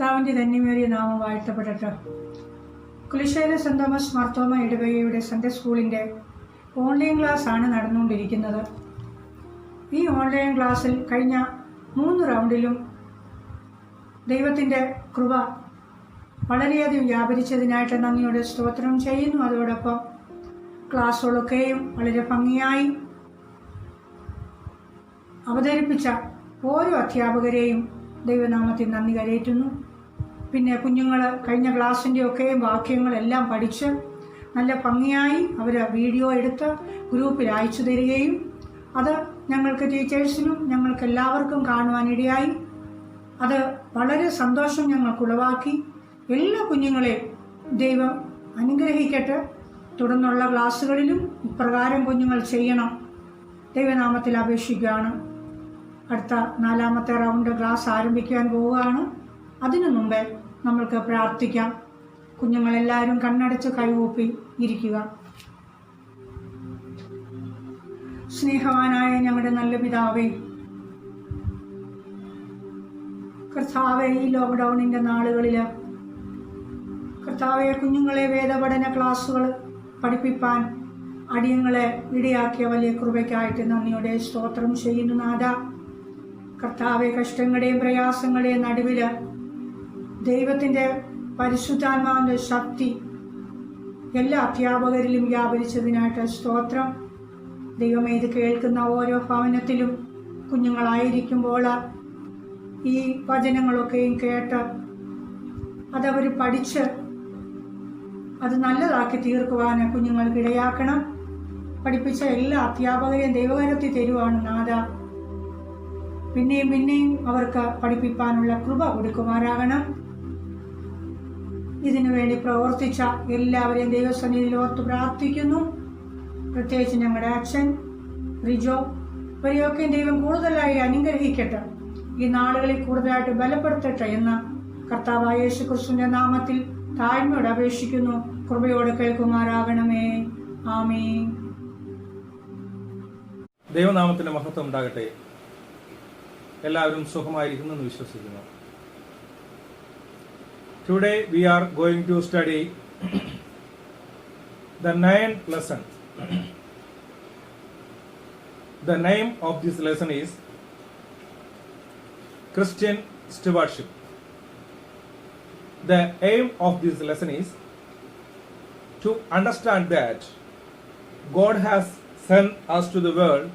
കർത്താവിൻ്റെ ധന്യമേറിയ നാമം വാഴ്ത്തപ്പെടട്ടെ. കുലിശ്ശേരി saint Thomas Marthoma ഇടവകയുടെ സൺഡേ സ്കൂളിൻ്റെ ഓൺലൈൻ ക്ലാസ് ആണ് നടന്നുകൊണ്ടിരിക്കുന്നത്. ഈ ഓൺലൈൻ ക്ലാസ്സിൽ കഴിഞ്ഞ 3 റൗണ്ടിലും ദൈവത്തിൻ്റെ കൃപ വളരെയധികം വ്യാപരിച്ചതിനായിട്ട് നന്ദിയോടെ സ്തോത്രം ചെയ്യുന്നു. അതോടൊപ്പം ക്ലാസ്സുകളൊക്കെയും വളരെ ഭംഗിയായി അവതരിപ്പിച്ച ഓരോ അധ്യാപകരെയും ദൈവനാമത്തിൽ നന്ദി കരയറ്റുന്നു. പിന്നെ കുഞ്ഞുങ്ങൾ കഴിഞ്ഞ ക്ലാസ്സിൻ്റെയൊക്കെയും വാക്യങ്ങളെല്ലാം പഠിച്ച് നല്ല ഭംഗിയായി അവർ വീഡിയോ എടുത്ത് ഗ്രൂപ്പിൽ അയച്ചു തരികയും അത് ഞങ്ങൾക്ക് ടീച്ചേഴ്സിനും ഞങ്ങൾക്ക് എല്ലാവർക്കും കാണുവാനിടയായി. അത് വളരെ സന്തോഷം ഞങ്ങൾക്കുളവാക്കി. എല്ലാ കുഞ്ഞുങ്ങളെയും ദൈവം അനുഗ്രഹിക്കട്ടെ. തുടർന്നുള്ള ക്ലാസ്സുകളിലും ഇപ്രകാരം കുഞ്ഞുങ്ങൾ ചെയ്യണം ദൈവനാമത്തിൽ അപേക്ഷിക്കുകയാണ്. അടുത്ത 4ാമത്തെ റൗണ്ട് ക്ലാസ് ആരംഭിക്കാൻ പോവുകയാണ്. അതിനു മുമ്പേ നമ്മൾക്ക് പ്രാർത്ഥിക്കാം. കുഞ്ഞുങ്ങളെല്ലാവരും കണ്ണടച്ച് കൈകൂപ്പി ഇരിക്കുക. സ്നേഹവാനായ ഞങ്ങളുടെ നല്ല പിതാവേ, കർത്താവെ, ഈ ലോക്ക്ഡൗണിൻ്റെ നാളുകളിൽ കർത്താവെ കുഞ്ഞുങ്ങളെ വേദപഠന ക്ലാസ്സുകൾ പഠിപ്പിക്കാൻ അടിയങ്ങളെ ഇടയാക്കിയ വലിയ കൃപയ്ക്കായിട്ട് നന്ദിയോടെ സ്തോത്രം ചെയ്യുന്നു. നാഥ കർത്താവെ, കഷ്ടങ്ങളുടെയും പ്രയാസങ്ങളുടെയും നടുവിൽ ദൈവത്തിൻ്റെ പരിശുദ്ധാത്മാവിൻ്റെ ശക്തി എല്ലാ അധ്യാപകരിലും വ്യാപരിച്ചതിനായിട്ട് സ്തോത്രം. ദൈവമേ, ഇത് കേൾക്കുന്ന ഓരോ ഭവനത്തിലും കുഞ്ഞുങ്ങളായിരിക്കുമ്പോൾ ഈ വചനങ്ങളൊക്കെയും കേട്ട് അതവർ പഠിച്ച് അത് നല്ലതാക്കി തീർക്കുവാൻ കുഞ്ഞുങ്ങൾക്ക് ഇടയാക്കണം. പഠിപ്പിച്ച എല്ലാ അധ്യാപകരെയും ദൈവകരത്തിൽ തരുവാണ് നാഥ. പിന്നെയും പിന്നെയും അവർക്ക് പഠിപ്പിക്കാനുള്ള കൃപ കൊടുക്കുമാറാകണം. ഇതിനു വേണ്ടി പ്രവർത്തിച്ച എല്ലാവരെയും ദൈവസന്നിധിയിൽ ഓർത്ത് പ്രാർത്ഥിക്കുന്നു. പ്രത്യേകിച്ച് ഞങ്ങളുടെ അച്ഛൻ റിജോ, ഇവരെയൊക്കെ ദൈവം കൂടുതലായി അനുഗ്രഹിക്കട്ടെ. ഈ നാളുകളിൽ കൂടുതലായിട്ട് ബലപ്പെടുത്തട്ടെ എന്ന് കർത്താവായ യേശു ക്രിസ്തുവിന്റെ നാമത്തിൽ താഴ്മയോടെ അപേക്ഷിക്കുന്നു. കൃപയോടെ കേൾക്കുമാറാകണമേ. ആമേൻ. ദൈവനാമത്തിന്റെ മഹത്വം ഉണ്ടാകട്ടെ. എല്ലാവരും സുഖമായിരിക്കുന്നു എന്ന് വിശ്വസിക്കുന്നു. Today we are going to study the 9th lesson. The name of this lesson is Christian Stewardship. The aim of this lesson is to understand that God has sent us to the world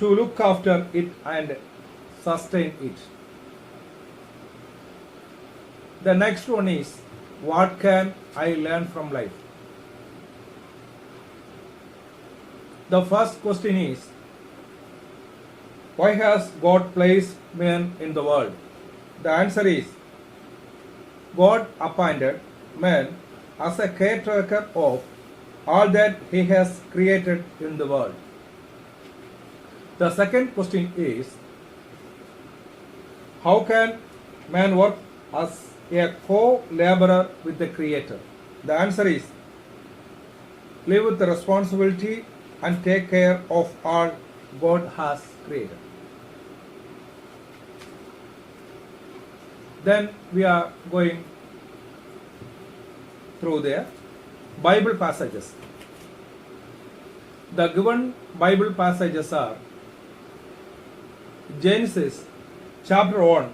to look after it and sustain it. The next one is, what can I learn from life? The first question is, why has God placed men in the world? The answer is, God appointed man as a caretaker of all that he has created in the world. The second question is, how can man work as a co-laborer with the Creator? The answer is, live with the responsibility and take care of all God has created. Then we are going through their Bible passages. The given Bible passages are Genesis chapter 1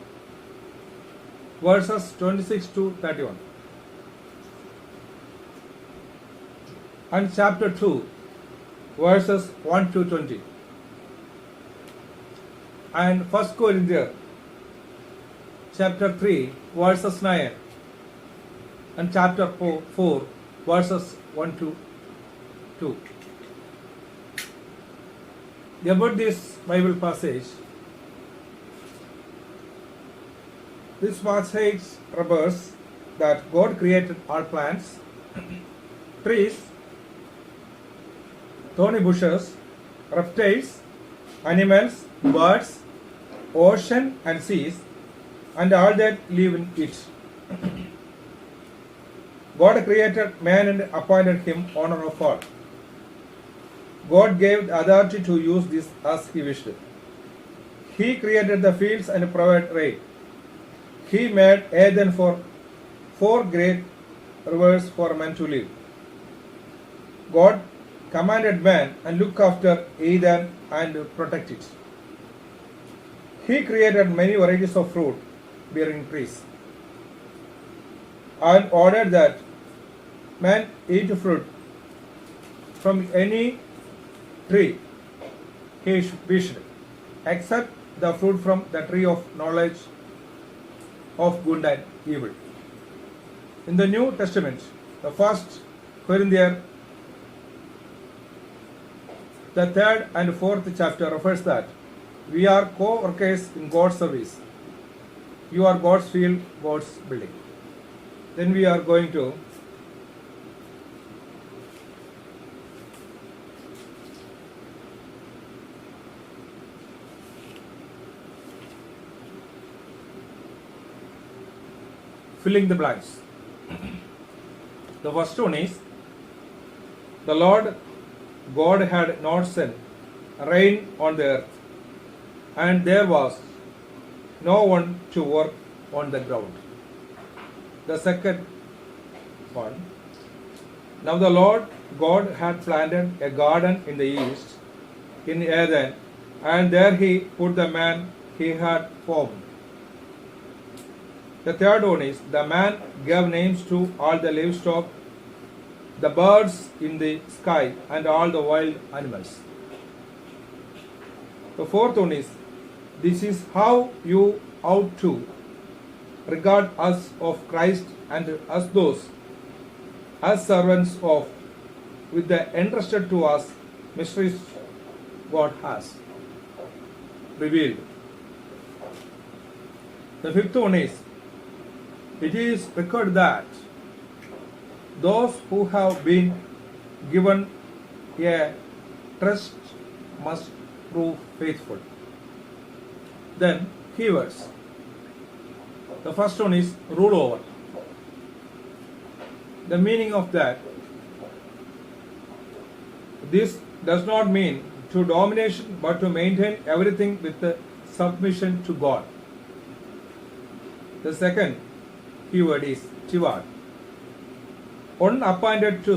verses 26 to 31 and chapter 2 verses 1 to 20 and 1 Corinthians chapter 3 verses 9 and chapter 4 verses 1 to 2. About this Bible passage, this passage refers that God created all plants, trees, thorny bushes, reptiles, animals, birds, ocean and seas, and all that live in it. God created man and appointed him owner of all. God gave the authority to use this as he wished. He created the fields and provided rain. He made Eden for 4 great rivers for men to live. God commanded man and look after Eden and protect it. He created many varieties of fruit bearing trees and ordered that man eat fruit from any tree he wished, except the fruit from the tree of knowledge of good and evil. In the New Testament, the 1st Corinthians, the 3rd and 4th chapter refers that we are co-workers in God's service. You are God's field, God's building. Then we are going to filling the blanks. The first one is, the Lord God had not sent rain on the earth, and there was no one to work on the ground. The second one, now the Lord God had planted a garden in the east, in Eden, and there he put the man he had formed. The third one is, the man gave names to all the livestock, the birds in the sky, and all the wild animals. The fourth one is, this is how you ought to regard us of Christ and us those as servants of, with the entrusted to us mysteries God has revealed. The fifth one is, it is recorded that those who have been given a trust must prove faithful. Then, keywords. The first one is rule over. The meaning of that, this does not mean to domination but to maintain everything with the submission to God. The second keyword is steward. One appointed to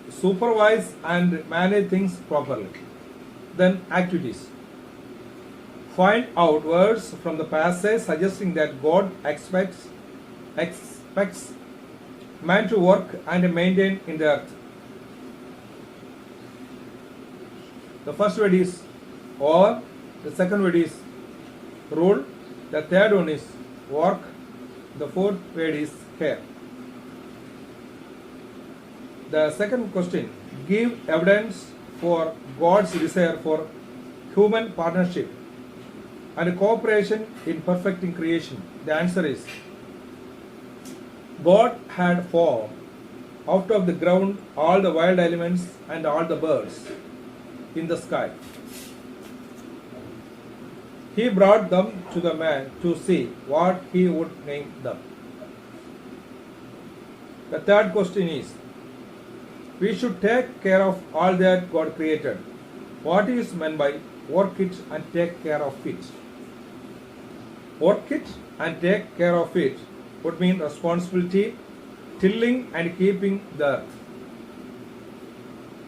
supervise and manage things properly. Then activities. Find out words from the passage suggesting that God expects man to work and maintain in the earth. The first word is over, the second word is rule, the third one is work, the fourth word is care. The second question, give evidence for God's desire for human partnership and cooperation in perfecting creation. The answer is, God had formed out of the ground all the wild elements and all the birds in the sky. He brought them to the man to see what he would name them. The third question is, we should take care of all that God created. What is meant by work it and take care of it? Work it and take care of it would mean responsibility, tilling and keeping the earth.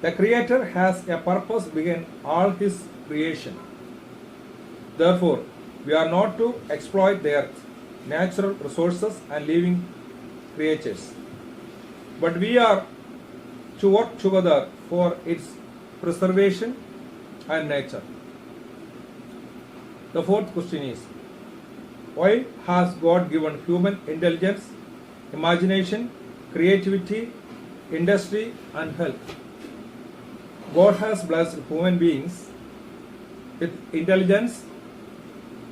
The Creator has a purpose behind all His creation. Therefore, we are not to exploit the earth, natural resources and living creatures, but we are to work together for its preservation and nature. The fourth question is, why has God given human intelligence, imagination, creativity, industry and health? God has blessed human beings with intelligence,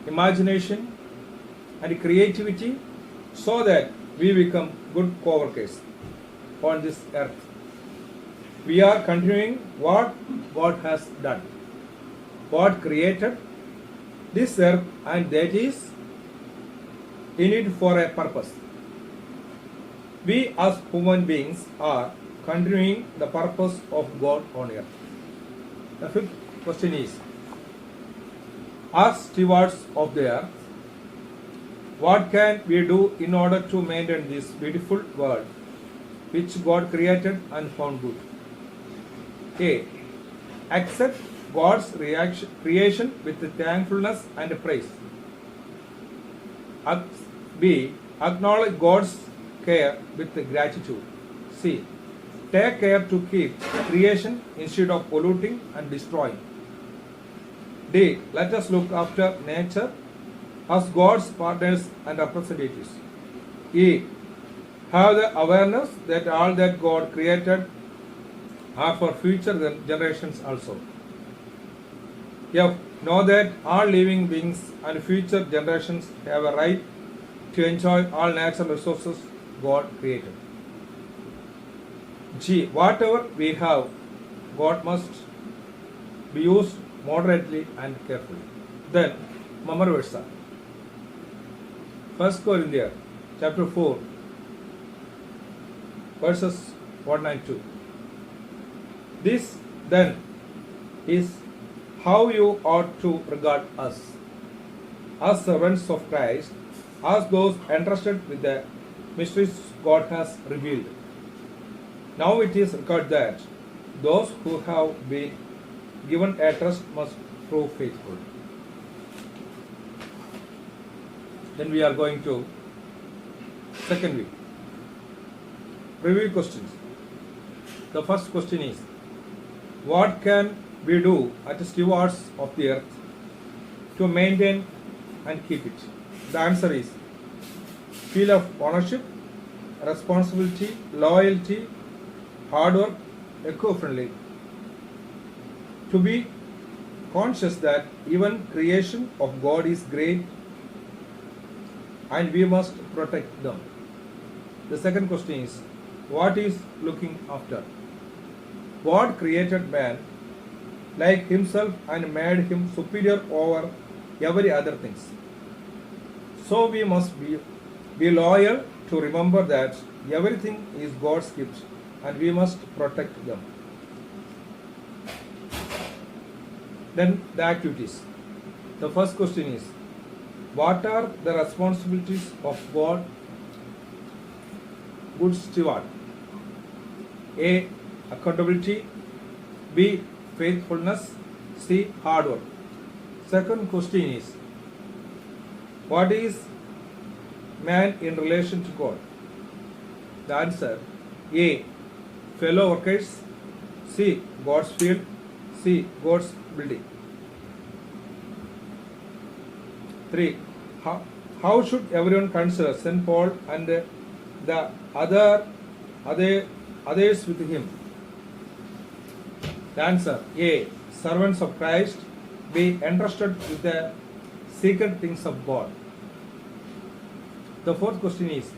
imagination and creativity so that we become good co-workers on this earth. We are continuing what God has done. God created this earth and that is in it for a purpose. We as human beings are continuing the purpose of God on earth. The fifth question is, as stewards of the earth, What can we do in order to maintain this beautiful world which God created and found good? A. Accept God's creation with thankfulness and praise. B. Acknowledge God's care with gratitude. C. Take care to keep creation instead of polluting and destroying. D. Let us look after nature as God's partners and representatives. E. Have the awareness that all that God created are for future generations also. F. Know that all living beings and future generations have a right to enjoy all natural resources God created. G. Whatever we have, God must be used moderately and carefully. Then, Mamar Versa. 1 Corinthians chapter 4, verses 1 and 2. This then is how you ought to regard us, as servants of Christ, as those entrusted with the mysteries God has revealed. Now it is recorded that those who have been given a trust must prove faithful. Then we are going to second week. Review questions. The first question is, what can we do as stewards of the earth to maintain and keep it? The answer is feel of ownership, responsibility, loyalty, hard work, eco-friendly. To be conscious that even creation of God is great and we must protect them. The second question is, what is looking after? God created man like himself and made him superior over every other things. So we must be loyal to remember that everything is God's gift and we must protect them. Then the activities. The first question is, what are the responsibilities of God, good steward? A. Accountability. B. Faithfulness. C. Hard work. Second question is, what is man in relation to God? The answer, A. Fellow workers. C. God's field. C. God's building. 3. How should everyone consider St. Paul and the others with him? The answer, A. Servants of Christ, B. Entrusted with the secret things of God. The fourth question is,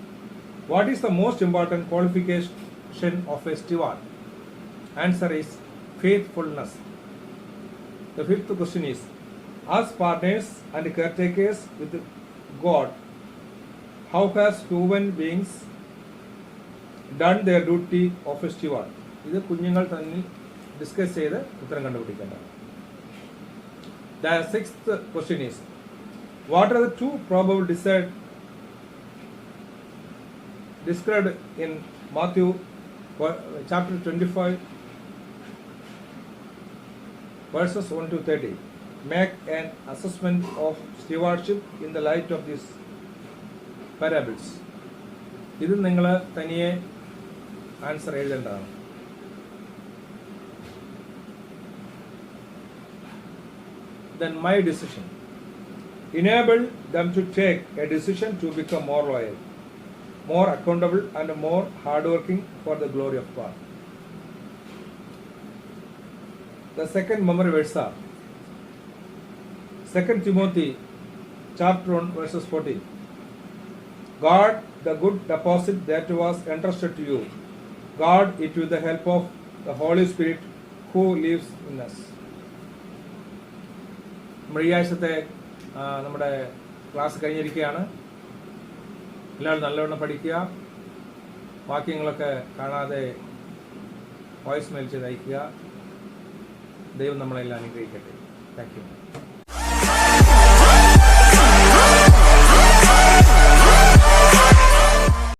what is the most important qualification of a steward? Answer is faithfulness. The fifth question is, as partners and caretakers with God, how has human beings done their duty of a steward? ഇത് കുഞ്ഞുങ്ങൾ തന്നെ discuss ചെയ്ത് ഉത്തരം കണ്ടുപിടിക്കേണ്ടതാണ്. The sixth question is, what are the two probable described in Matthew chapter 25 verses 1 to 30? Make an assessment of stewardship in the light of these parables. ഇത് നിങ്ങൾ തനിയെ answer എഴുതേണ്ടതാണ്. Then my decision. Enable them to take a decision to become more loyal, more accountable and more hardworking for the glory of God. The second memory verse are 2 Timothy chapter 1 verses 14. Guard the good deposit that was entrusted to you. Guard it with the help of the Holy Spirit who lives in us. ഈ ആഴ്ചത്തെ നമ്മുടെ class കഴിഞ്ഞിരിക്കുകയാണ്. എല്ലാവരും നല്ലവണ്ണം പഠിക്കുക. വാക്യങ്ങളൊക്കെ കാണാതെ voice mail ചെയ്ത് അയക്കുക. ദൈവം നമ്മളെല്ലാം അനുഗ്രഹിക്കട്ടെ. Thank you.